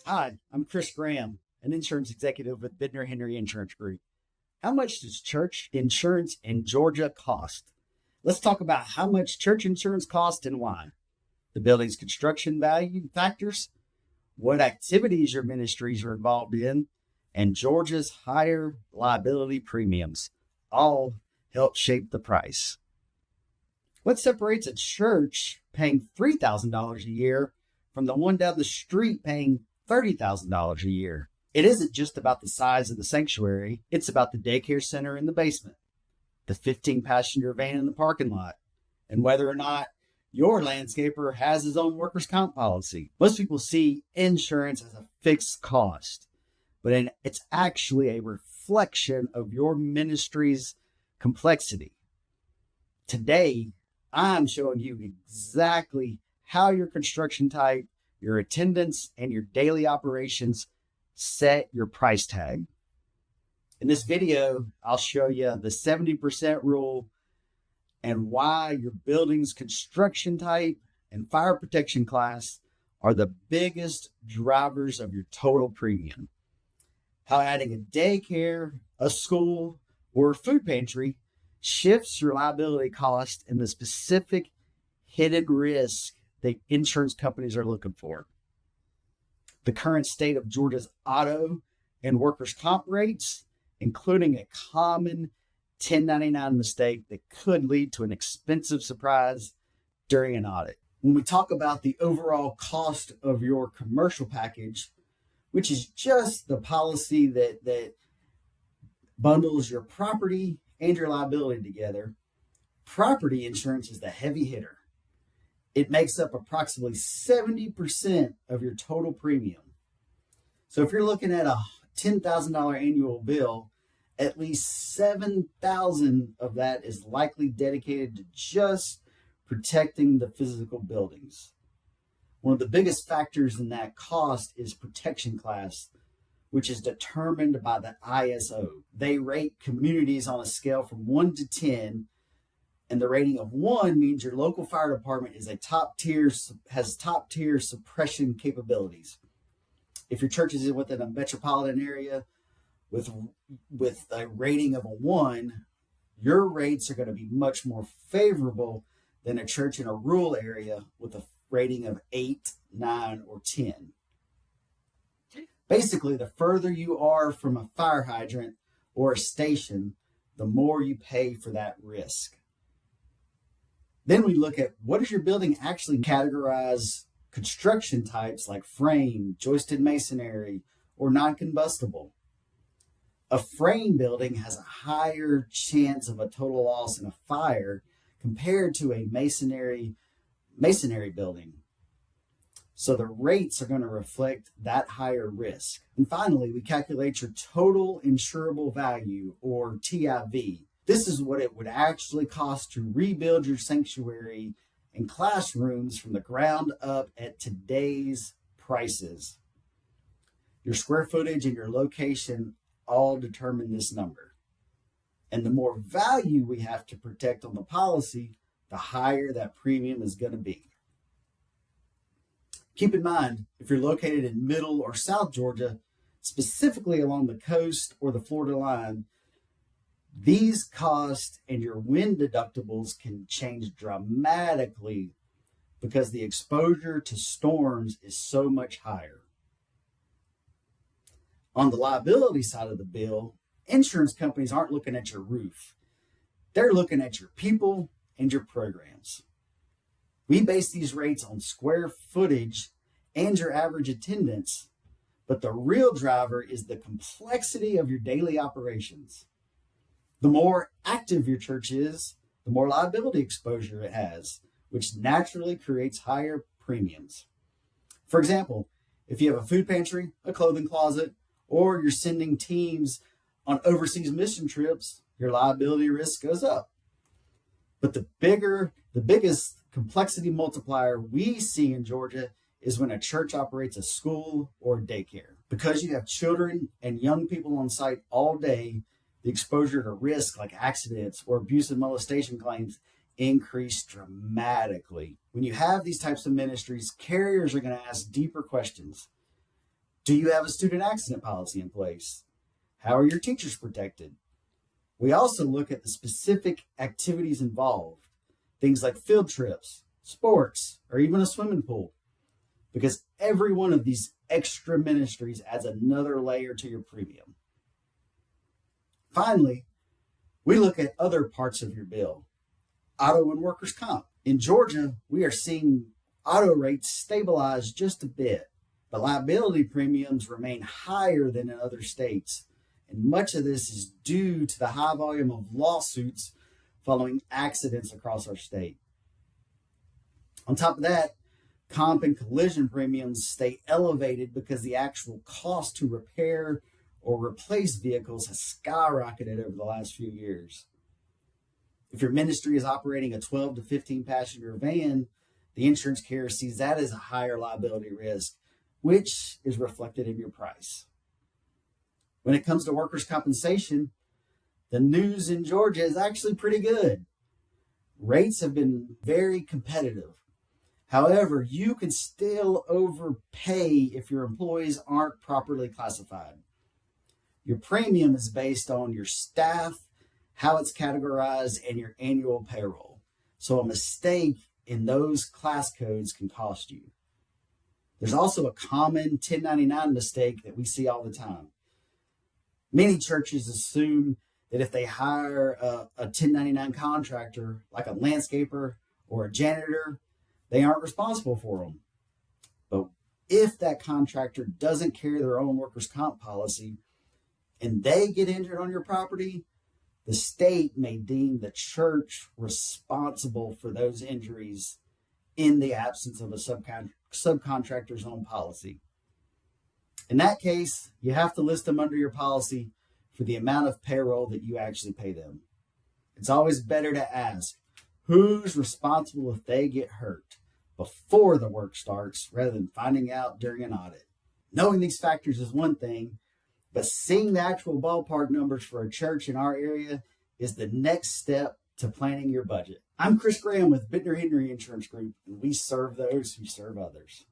Hi, I'm Chris Graham, an insurance executive with Bitner Henry Insurance Group. How much does church insurance in Georgia cost? Let's talk about how much church insurance costs and why. The building's construction value factors, what activities your ministries are involved in, and Georgia's higher liability premiums all help shape the price. What separates a church paying $3,000 a year from the one down the street paying $30,000 a year? It isn't just about the size of the sanctuary, it's about the daycare center in the basement, the 15-passenger van in the parking lot, and whether or not your landscaper has his own workers' comp policy. Most people see insurance as a fixed cost, but it's actually a reflection of your ministry's complexity. Today, I'm showing you exactly how your construction type, your attendance, and your daily operations set your price tag. In this video, I'll show you the 70% rule and why your building's construction type and fire protection class are the biggest drivers of your total premium. How adding a daycare, a school, or a food pantry shifts your liability cost and the specific hidden risk that insurance companies are looking for. The current state of Georgia's auto and workers' comp rates, including a common 1099 mistake that could lead to an expensive surprise during an audit. When we talk about the overall cost of your commercial package, which is just the policy that bundles your property and your liability together, property insurance is the heavy hitter. It makes up approximately 70% of your total premium. So if you're looking at a $10,000 annual bill, at least $7,000 of that is likely dedicated to just protecting the physical buildings. One of the biggest factors in that cost is protection class, which is determined by the ISO. They rate communities on a scale from 1 to 10, and the rating of 1 means your local fire department is has top tier suppression capabilities. If your church is within a metropolitan area with a rating of a 1, your rates are going to be much more favorable than a church in a rural area with a rating of 8, 9, or 10. Basically, the further you are from a fire hydrant or a station, the more you pay for that risk. Then we look at, what does your building actually categorize construction types like frame, joisted masonry, or non-combustible? A frame building has a higher chance of a total loss in a fire compared to a masonry building. So the rates are going to reflect that higher risk. And finally, we calculate your total insurable value, or TIV. This is what it would actually cost to rebuild your sanctuary and classrooms from the ground up at today's prices. Your square footage and your location all determine this number. And the more value we have to protect on the policy, the higher that premium is going to be. Keep in mind, if you're located in Middle or South Georgia, specifically along the coast or the Florida line, these costs and your wind deductibles can change dramatically because the exposure to storms is so much higher. On the liability side of the bill, insurance companies aren't looking at your roof. They're looking at your people and your programs. We base these rates on square footage and your average attendance, but the real driver is the complexity of your daily operations. The more active your church is, the more liability exposure it has, which naturally creates higher premiums. For example, if you have a food pantry, a clothing closet, or you're sending teams on overseas mission trips, your liability risk goes up. But the biggest complexity multiplier we see in Georgia is when a church operates a school or daycare. Because you have children and young people on site all day, the exposure to risk like accidents or abuse and molestation claims increase dramatically. When you have these types of ministries, carriers are going to ask deeper questions. Do you have a student accident policy in place? How are your teachers protected? We also look at the specific activities involved, things like field trips, sports, or even a swimming pool, because every one of these extra ministries adds another layer to your premium. Finally, we look at other parts of your bill, auto and workers' comp. In Georgia, we are seeing auto rates stabilize just a bit, but liability premiums remain higher than in other states. And much of this is due to the high volume of lawsuits following accidents across our state. On top of that, comp and collision premiums stay elevated because the actual cost to repair or replace vehicles has skyrocketed over the last few years. If your ministry is operating a 12 to 15 passenger van, the insurance carrier sees that as a higher liability risk, which is reflected in your price. When it comes to workers' compensation, the news in Georgia is actually pretty good. Rates have been very competitive. However, you can still overpay if your employees aren't properly classified. Your premium is based on your staff, how it's categorized, and your annual payroll. So a mistake in those class codes can cost you. There's also a common 1099 mistake that we see all the time. Many churches assume that if they hire a 1099 contractor, like a landscaper or a janitor, they aren't responsible for them. But if that contractor doesn't carry their own workers' comp policy and they get injured on your property, the state may deem the church responsible for those injuries in the absence of a subcontractor's own policy. In that case, you have to list them under your policy for the amount of payroll that you actually pay them. It's always better to ask who's responsible if they get hurt before the work starts rather than finding out during an audit. Knowing these factors is one thing, but seeing the actual ballpark numbers for a church in our area is the next step to planning your budget. I'm Chris Graham with Bitner Insurance Group, and we serve those who serve others.